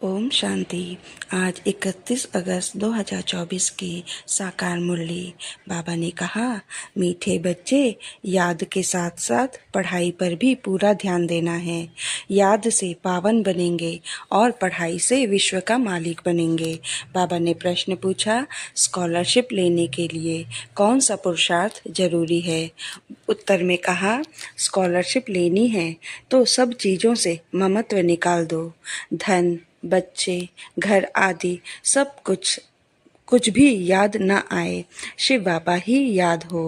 ओम शांति। आज 31 अगस्त 2024 की साकार मुरली। बाबा ने कहा, मीठे बच्चे, याद के साथ साथ पढ़ाई पर भी पूरा ध्यान देना है। याद से पावन बनेंगे और पढ़ाई से विश्व का मालिक बनेंगे। बाबा ने प्रश्न पूछा, स्कॉलरशिप लेने के लिए कौन सा पुरुषार्थ जरूरी है? उत्तर में कहा, स्कॉलरशिप लेनी है तो सब चीज़ों से ममत्व निकाल दो। धन, बच्चे, घर आदि सब कुछ भी याद न आए, शिव बाबा ही याद हो,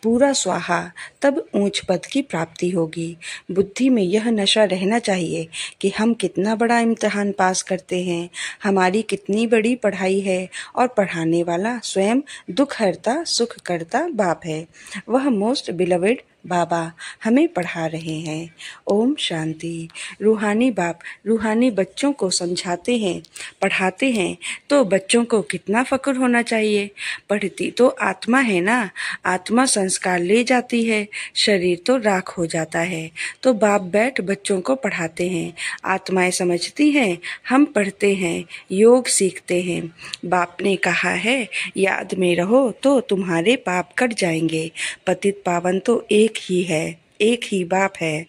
पूरा स्वाहा, तब ऊंच पद की प्राप्ति होगी। बुद्धि में यह नशा रहना चाहिए कि हम कितना बड़ा इम्तिहान पास करते हैं, हमारी कितनी बड़ी पढ़ाई है और पढ़ाने वाला स्वयं दुख हरता सुख करता बाप है। वह मोस्ट बिलवेड बाबा हमें पढ़ा रहे हैं। ओम शांति। रूहानी बाप रूहानी बच्चों को समझाते हैं, पढ़ाते हैं, तो बच्चों को कितना फक्र होना चाहिए। पढ़ती तो आत्मा है ना, आत्मा संस्कार ले जाती है, शरीर तो राख हो जाता है। तो बाप बैठ बच्चों को पढ़ाते हैं, आत्माएं समझती हैं, हम पढ़ते हैं, योग सीखते हैं। बाप ने कहा है, याद में रहो तो तुम्हारे पाप कट जाएंगे। पतित पावन तो एक ही है, एक ही बाप है।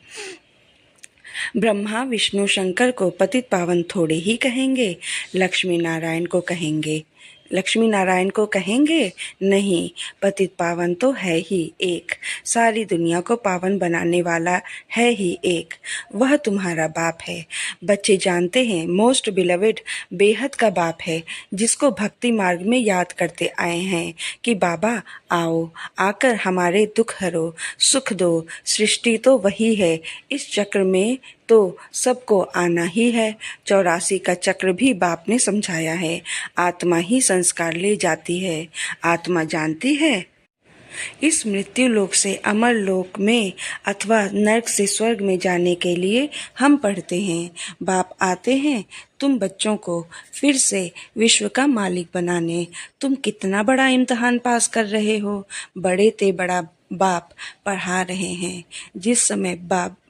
ब्रह्मा विष्णु शंकर को पतित पावन थोड़े ही कहेंगे, लक्ष्मी नारायण को कहेंगे। लक्ष्मी नारायण को कहेंगे नहीं, पतित पावन तो है ही एक, सारी दुनिया को पावन बनाने वाला है ही एक, वह तुम्हारा बाप है। बच्चे जानते हैं मोस्ट बिलवेड बेहद का बाप है, जिसको भक्ति मार्ग में याद करते आए हैं कि बाबा आओ, आकर हमारे दुख हरो, सुख दो। सृष्टि तो वही है, इस चक्र में तो सबको आना ही है। 84 का चक्र भी बाप ने समझाया है। आत्मा ही संस्कार ले जाती है। आत्मा जानती है, इस मृत्यु लोक से अमर लोक में अथवा नरक से स्वर्ग में जाने के लिए हम पढ़ते हैं। बाप आते हैं तुम बच्चों को फिर से विश्व का मालिक बनाने। तुम कितना बड़ा इम्तिहान पास कर रहे हो। बड़े ते बड़ा बाप पढ़ा रहे हैं। जिस समय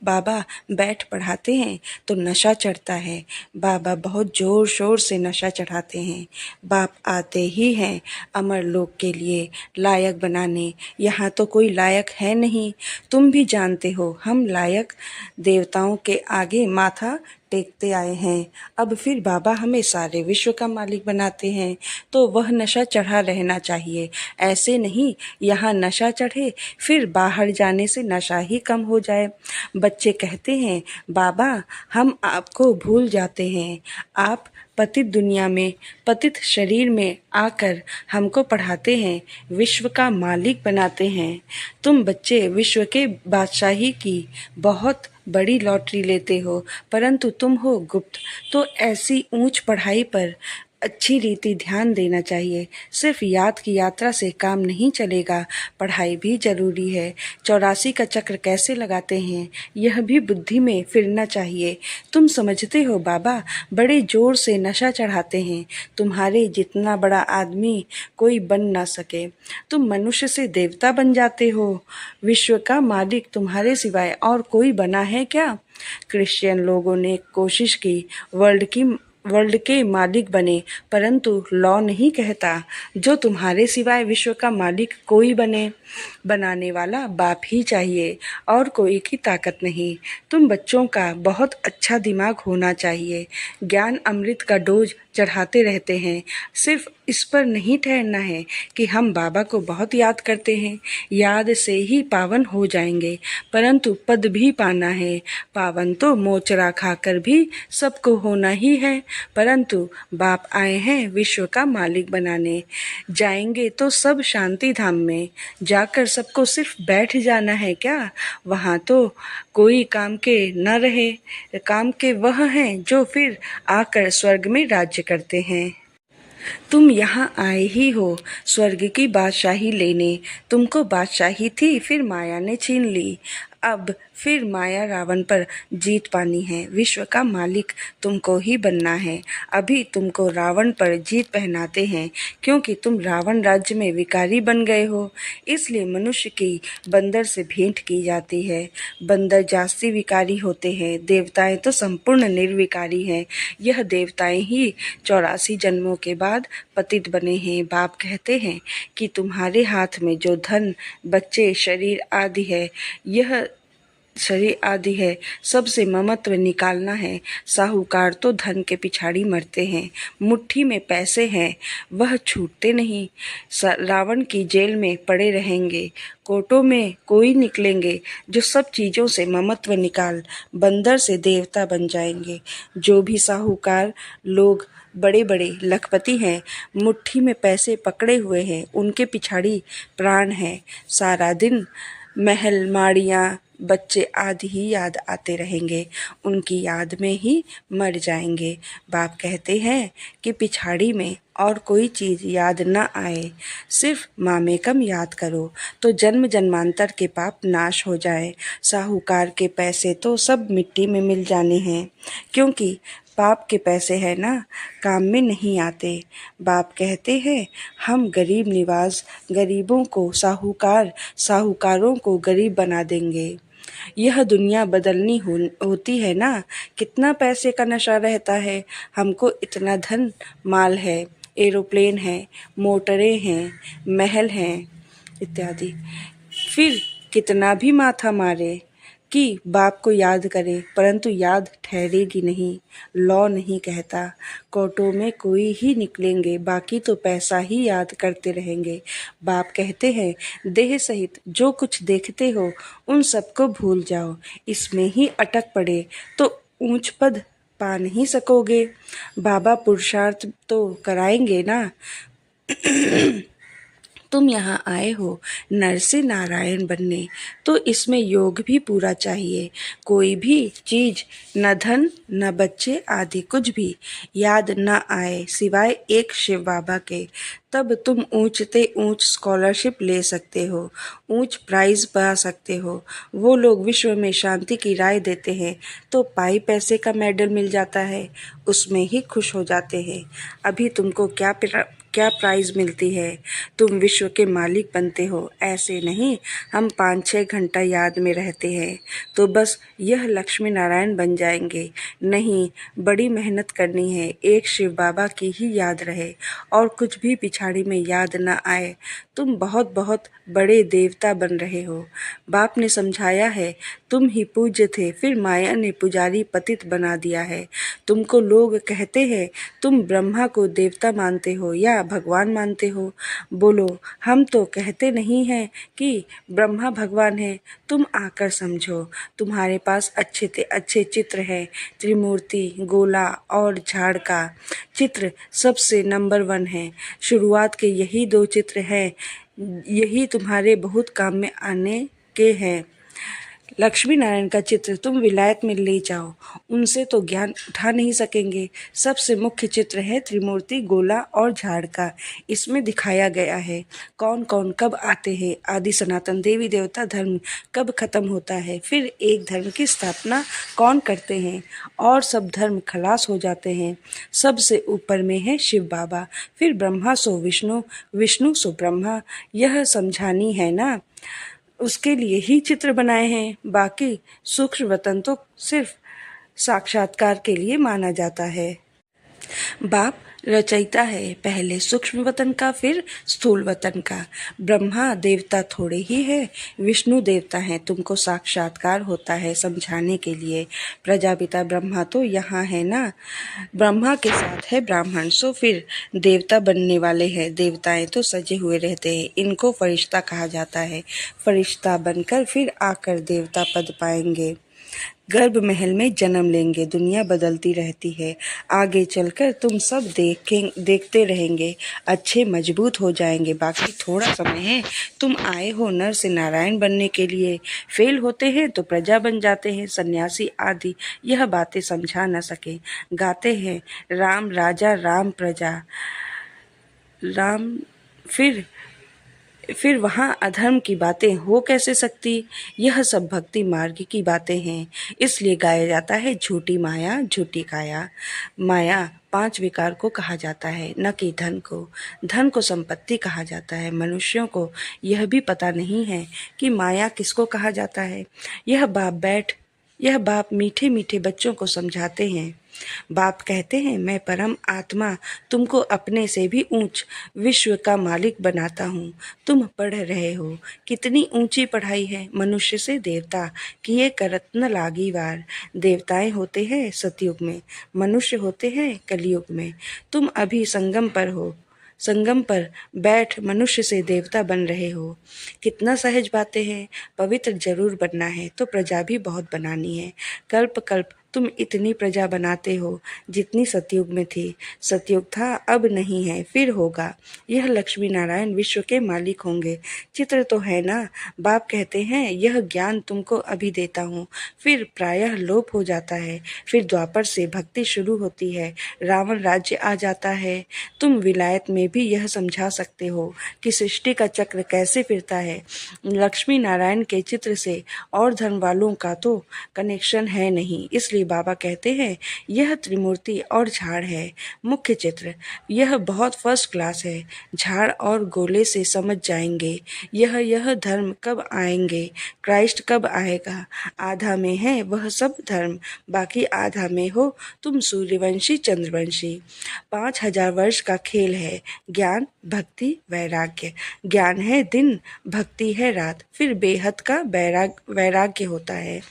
बाबा बैठ पढ़ाते हैं तो नशा चढ़ता है। बाबा बहुत जोर शोर से नशा चढ़ाते हैं। बाप आते ही हैं अमर लोक के लिए लायक बनाने। यहाँ तो कोई लायक है नहीं, तुम भी जानते हो, हम लायक देवताओं के आगे माथा टेकते आए हैं। अब फिर बाबा हमें सारे विश्व का मालिक बनाते हैं, तो वह नशा चढ़ा रहना चाहिए। ऐसे नहीं यहाँ नशा चढ़े फिर बाहर जाने से नशा ही कम हो जाए। बच्चे कहते हैं, बाबा हम आपको भूल जाते हैं। आप पतित दुनिया में पतित शरीर में आकर हमको पढ़ाते हैं, विश्व का मालिक बनाते हैं। तुम बच्चे विश्व के बादशाही की बहुत बड़ी लॉटरी लेते हो, परंतु तुम हो गुप्त। तो ऐसी ऊंच पढ़ाई पर अच्छी रीति ध्यान देना चाहिए। सिर्फ याद की यात्रा से काम नहीं चलेगा, पढ़ाई भी जरूरी है। 84 का चक्र कैसे लगाते हैं, यह भी बुद्धि में फिरना चाहिए। तुम समझते हो बाबा बड़े जोर से नशा चढ़ाते हैं, तुम्हारे जितना बड़ा आदमी कोई बन ना सके। तुम मनुष्य से देवता बन जाते हो। विश्व का मालिक तुम्हारे सिवाय और कोई बना है क्या? क्रिश्चियन लोगों ने कोशिश की वर्ल्ड के मालिक बने, परंतु लॉ नहीं कहता जो तुम्हारे सिवाय विश्व का मालिक कोई बने। बनाने वाला बाप ही चाहिए और कोई की ताकत नहीं। तुम बच्चों का बहुत अच्छा दिमाग होना चाहिए। ज्ञान अमृत का डोज चढ़ाते रहते हैं। सिर्फ इस पर नहीं ठहरना है कि हम बाबा को बहुत याद करते हैं, याद से ही पावन हो जाएंगे, परंतु पद भी पाना है। पावन तो मोचरा खाकर भी सबको होना ही है, परंतु बाप आए हैं विश्व का मालिक बनाने। जाएंगे तो सब शांति धाम में, जाकर सबको सिर्फ बैठ जाना है क्या? वहाँ तो कोई काम के न रहे, काम के वह हैं जो फिर आकर स्वर्ग में राज्य करते हैं। तुम यहाँ आए ही हो स्वर्ग की बादशाही लेने। तुमको बादशाही थी, फिर माया ने छीन ली। अब फिर माया रावण पर जीत पानी है। विश्व का मालिक तुमको ही बनना है। अभी तुमको रावण पर जीत पहनाते हैं क्योंकि तुम रावण राज्य में विकारी बन गए हो। इसलिए मनुष्य की बंदर से भेंट की जाती है। बंदर जास्ती विकारी होते हैं, देवताएं तो संपूर्ण निर्विकारी हैं। यह देवताएं ही 84 जन्मों के बाद पतित बने हैं। बाप कहते हैं कि तुम्हारे हाथ में जो धन, बच्चे, शरीर आदि है, यह शरीर आदि है, सबसे ममत्व निकालना है। साहूकार तो धन के पिछाड़ी मरते हैं। मुट्ठी में पैसे हैं, वह छूटते नहीं। रावण की जेल में पड़े रहेंगे। कोटों में कोई निकलेंगे जो सब चीज़ों से ममत्व निकाल बंदर से देवता बन जाएंगे। जो भी साहूकार लोग बड़े बड़े लखपति हैं, मुट्ठी में पैसे पकड़े हुए हैं, उनके पिछाड़ी प्राण है। सारा दिन महल, माड़ियाँ, बच्चे आदि ही याद आते रहेंगे, उनकी याद में ही मर जाएंगे। बाप कहते हैं कि पिछाड़ी में और कोई चीज़ याद न आए, सिर्फ मामेकम याद करो तो जन्म जन्मांतर के पाप नाश हो जाए। साहूकार के पैसे तो सब मिट्टी में मिल जाने हैं, क्योंकि पाप के पैसे है ना, काम में नहीं आते। बाप कहते हैं हम गरीब निवाज गरीबों को साहूकार, साहूकारों को गरीब बना देंगे। यह दुनिया बदलनी होती है ना, कितना पैसे का नशा रहता है। हमको इतना धन माल है, एरोप्लेन है, मोटरें हैं, महल हैं इत्यादि। फिर कितना भी माथा मारे कि बाप को याद करें, परंतु याद ठहरेगी नहीं। लॉ नहीं कहता कोर्टों में कोई ही निकलेंगे, बाकी तो पैसा ही याद करते रहेंगे। बाप कहते हैं देह सहित जो कुछ देखते हो उन सबको भूल जाओ। इसमें ही अटक पड़े तो ऊंच पद पा नहीं सकोगे। बाबा पुरुषार्थ तो कराएंगे ना। तुम यहाँ आए हो नर से नारायण बनने, तो इसमें योग भी पूरा चाहिए। कोई भी चीज, न धन न बच्चे आदि कुछ भी याद न आए सिवाय एक शिव बाबा के, तब तुम ऊंचते ऊंच स्कॉलरशिप ले सकते हो, ऊंच प्राइज पा सकते हो। वो लोग विश्व में शांति की राय देते हैं तो पाई पैसे का मेडल मिल जाता है, उसमें ही खुश हो जाते हैं। अभी तुमको क्या प्राइज मिलती है, तुम विश्व के मालिक बनते हो, ऐसे नहीं। हम 5-6 घंटा याद में रहते हैं तो बस यह लक्ष्मी नारायण बन जाएंगे। नहीं, बड़ी मेहनत करनी है, एक शिव बाबा की ही याद रहे और कुछ भी पिछाड़ी में याद न आए। तुम बहुत बहुत बड़े देवता बन रहे हो। बाप ने समझाया है तुम ही पूज्य थे, फिर माया ने पुजारी पतित बना दिया है। तुमको लोग कहते हैं तुम ब्रह्मा को देवता मानते हो या भगवान मानते हो। बोलो हम तो कहते नहीं हैं कि ब्रह्मा भगवान है। तुम आकर समझो, तुम्हारे पास अच्छे से अच्छे चित्र हैं। त्रिमूर्ति, गोला और झाड़ का चित्र सबसे नंबर 1 है। शुरुआत के यही 2 चित्र हैं, यही तुम्हारे बहुत काम में आने के हैं। लक्ष्मी नारायण का चित्र तुम विलायत में ले जाओ, उनसे तो ज्ञान उठा नहीं सकेंगे। सबसे मुख्य चित्र है त्रिमूर्ति, गोला और झाड़ का। इसमें दिखाया गया है कौन कौन कब आते हैं, आदि सनातन देवी देवता धर्म कब खत्म होता है, फिर एक धर्म की स्थापना कौन करते हैं और सब धर्म खलास हो जाते हैं। सबसे ऊपर में है शिव बाबा, फिर ब्रह्मा सो विष्णु, विष्णु सो ब्रह्मा। यह समझानी है ना, उसके लिए ही चित्र बनाए हैं। बाकी सूक्ष्म वतन तो सिर्फ साक्षात्कार के लिए माना जाता है। बाप रचयिता है, पहले सूक्ष्म वतन का फिर स्थूल वतन का। ब्रह्मा देवता थोड़े ही है, विष्णु देवता हैं, तुमको साक्षात्कार होता है समझाने के लिए। प्रजापिता ब्रह्मा तो यहाँ है ना, ब्रह्मा के साथ है ब्राह्मण, सो फिर देवता बनने वाले हैं। देवताएं तो सजे हुए रहते हैं, इनको फरिश्ता कहा जाता है। फरिश्ता बनकर फिर आकर देवता पद पाएंगे, गर्भ महल में जन्म लेंगे। दुनिया बदलती रहती है, आगे चलकर तुम सब देखते रहेंगे, अच्छे मजबूत हो जाएंगे। बाकी थोड़ा समय है, तुम आए हो नर से नारायण बनने के लिए, फेल होते हैं तो प्रजा बन जाते हैं, सन्यासी आदि यह बातें समझा न सके। गाते हैं राम राजा राम प्रजा, राम फिर फिर वहाँ अधर्म की बातें हो कैसे सकती। यह सब भक्ति मार्ग की बातें हैं। इसलिए गाया जाता है झूठी माया झूठी काया। माया 5 विकार को कहा जाता है, न कि धन को। धन को संपत्ति कहा जाता है। मनुष्यों को यह भी पता नहीं है कि माया किसको कहा जाता है। यह बाप मीठे मीठे बच्चों को समझाते हैं। बाप कहते हैं, मैं परम आत्मा तुमको अपने से भी ऊंच विश्व का मालिक बनाता हूँ। तुम पढ़ रहे हो। कितनी ऊंची पढ़ाई है। मनुष्य से देवता किए करत न लागी वार। देवताएं होते हैं सतयुग में, मनुष्य होते हैं कलयुग में। तुम अभी संगम पर हो। संगम पर बैठ मनुष्य से देवता बन रहे हो। कितना सहज बातें हैं। पवित्र जरूर बनना है तो प्रजा भी बहुत बनानी है। कल्प कल्प तुम इतनी प्रजा बनाते हो जितनी सतयुग में थी। सतयुग था, अब नहीं है, फिर होगा। यह लक्ष्मी नारायण विश्व के मालिक होंगे। चित्र तो है ना। बाप कहते हैं, यह ज्ञान तुमको अभी देता हूँ, फिर प्रायः लोप हो जाता है। फिर द्वापर से भक्ति शुरू होती है। रावण राज्य आ जाता है। तुम विलायत में भी यह समझा सकते हो कि सृष्टि का चक्र कैसे फिरता है। लक्ष्मी नारायण के चित्र से और धन वालों का तो कनेक्शन है नहीं। इसलिए बाबा कहते हैं, यह त्रिमूर्ति और झाड़ है। मुख्य चित्र यह बहुत फर्स्ट क्लास है। झाड़ और गोले से समझ जाएंगे यह धर्म कब आएंगे, क्राइस्ट कब आएगा। आधा में है वह सब धर्म, बाकी आधा में हो तुम सूर्यवंशी चंद्रवंशी। 5000 वर्ष का खेल है। ज्ञान भक्ति वैराग्य। ज्ञान है दिन, भक्ति है रात, फिर बेहद का वैराग्य होता है।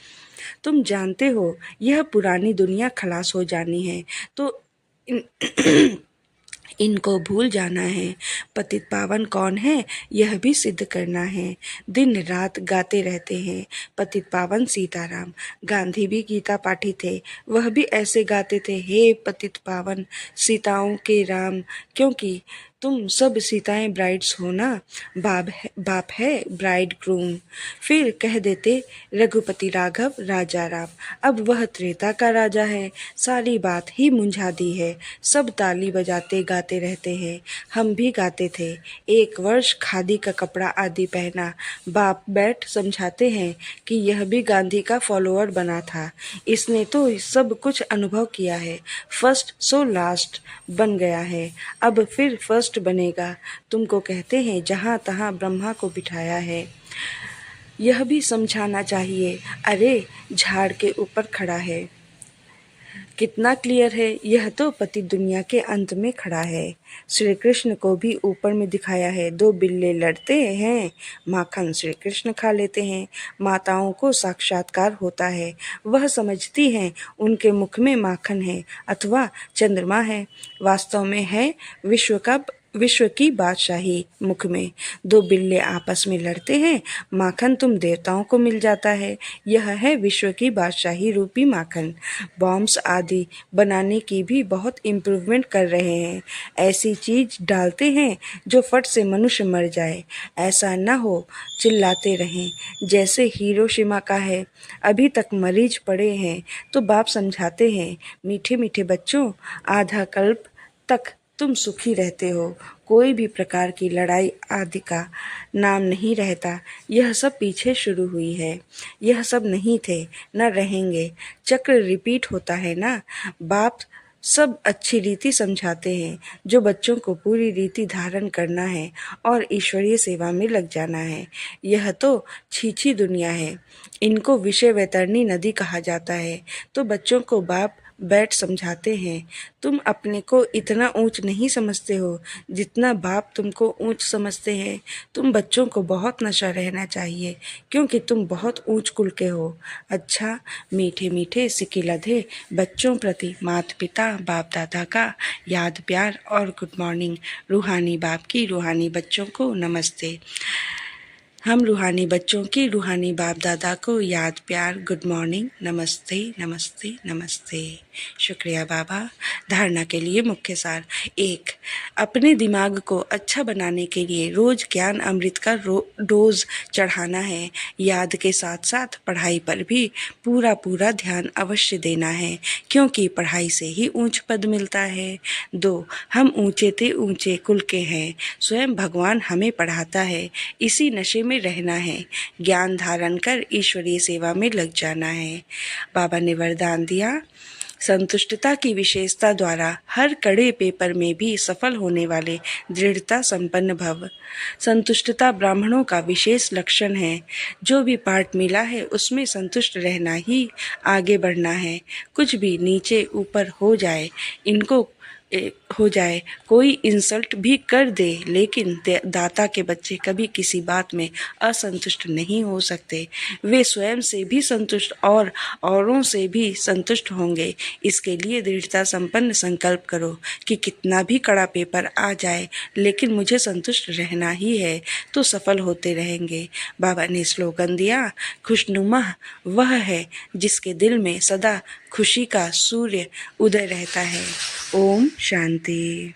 तुम जानते हो यह पुरानी दुनिया खलास हो जानी है तो इनको भूल जाना है। पतित पावन कौन है यह भी सिद्ध करना है। दिन रात गाते रहते हैं पतित पावन सीताराम। गांधी भी गीता पाठी थे, वह भी ऐसे गाते थे, हे पतित पावन सीताओं के राम। क्योंकि तुम सब सीताएं ब्राइड्स हो ना। बाप है ब्राइड ग्रूम। फिर कह देते रघुपति राघव राजा राम। अब वह त्रेता का राजा है। सारी बात ही मुंझा दी है। सब ताली बजाते गाते रहते हैं। हम भी गाते थे। 1 वर्ष खादी का कपड़ा आदि पहना। बाप बैठ समझाते हैं कि यह भी गांधी का फॉलोअर बना था। इसने तो सब कुछ अनुभव किया है। फर्स्ट सो लास्ट बन गया है, अब फिर फर्स्ट बनेगा। तुमको कहते हैं जहाँ तहाँ ब्रह्मा को बिठाया है। यह भी समझाना चाहिए। अरे झाड़ के ऊपर खड़ा है। कितना क्लियर है। यह तो पति दुनिया के अंत में खड़ा है। श्री कृष्ण को भी ऊपर में दिखाया है। 2 बिल्ले लड़ते हैं, माखन श्री कृष्ण खा लेते हैं। माताओं को साक्षात्कार होता है, वह समझती हैं उनके मुख में माखन है अथवा चंद्रमा है। वास्तव में है विश्व की बादशाही मुख में। 2 बिल्ले आपस में लड़ते हैं, माखन तुम देवताओं को मिल जाता है। यह है विश्व की बादशाही रूपी माखन। बॉम्ब्स आदि बनाने की भी बहुत इम्प्रूवमेंट कर रहे हैं। ऐसी चीज डालते हैं जो फट से मनुष्य मर जाए। ऐसा न हो चिल्लाते रहें जैसे हिरोशिमा का है। अभी तक मरीज पड़े हैं तो बाप समझाते हैं, मीठे मीठे बच्चों, आधा कल्प तक तुम सुखी रहते हो। कोई भी प्रकार की लड़ाई आदि का नाम नहीं रहता। यह सब पीछे शुरू हुई है। यह सब नहीं थे, न रहेंगे। चक्र रिपीट होता है ना। बाप सब अच्छी रीति समझाते हैं। जो बच्चों को पूरी रीति धारण करना है और ईश्वरीय सेवा में लग जाना है। यह तो छीछी दुनिया है। इनको विषय वैतरणी नदी कहा जाता है। तो बच्चों को बाप बैठ समझाते हैं, तुम अपने को इतना ऊंच नहीं समझते हो जितना बाप तुमको ऊंच समझते हैं। तुम बच्चों को बहुत नशा रहना चाहिए क्योंकि तुम बहुत ऊंच कुल के हो। अच्छा, मीठे मीठे सिक्के लधे बच्चों प्रति माता पिता बाप दादा का याद प्यार और गुड मॉर्निंग। रूहानी बाप की रूहानी बच्चों को नमस्ते। हम रूहानी बच्चों की रूहानी बाप दादा को याद प्यार गुड मॉर्निंग नमस्ते नमस्ते नमस्ते। शुक्रिया बाबा। धारणा के लिए मुख्य सार। 1, अपने दिमाग को अच्छा बनाने के लिए रोज ज्ञान अमृत का डोज चढ़ाना है। याद के साथ साथ पढ़ाई पर भी पूरा पूरा ध्यान अवश्य देना है, क्योंकि पढ़ाई से ही ऊंच पद मिलता है। 2, हम ऊंचे ते ऊंचे कुल के हैं, स्वयं भगवान हमें पढ़ाता है, इसी नशे में रहना है। ज्ञान धारण कर ईश्वरीय सेवा में लग जाना है। बाबा ने वरदान दिया, संतुष्टता की विशेषता द्वारा हर कड़े पेपर में भी सफल होने वाले दृढ़ता संपन्न भव। संतुष्टता ब्राह्मणों का विशेष लक्षण है। जो भी पाठ मिला है उसमें संतुष्ट रहना ही आगे बढ़ना है। कुछ भी नीचे ऊपर हो जाए, कोई इंसल्ट भी कर दे, लेकिन दाता के बच्चे कभी किसी बात में असंतुष्ट नहीं हो सकते। वे स्वयं से भी संतुष्ट और औरों से भी संतुष्ट होंगे। इसके लिए दृढ़ता संपन्न संकल्प करो कि कितना भी कड़ा पेपर आ जाए, लेकिन मुझे संतुष्ट रहना ही है, तो सफल होते रहेंगे। बाबा ने स्लोगन दिया, खुशनुमा वह है जिसके दिल में सदा खुशी का सूर्य उदय रहता है। ओम शांति।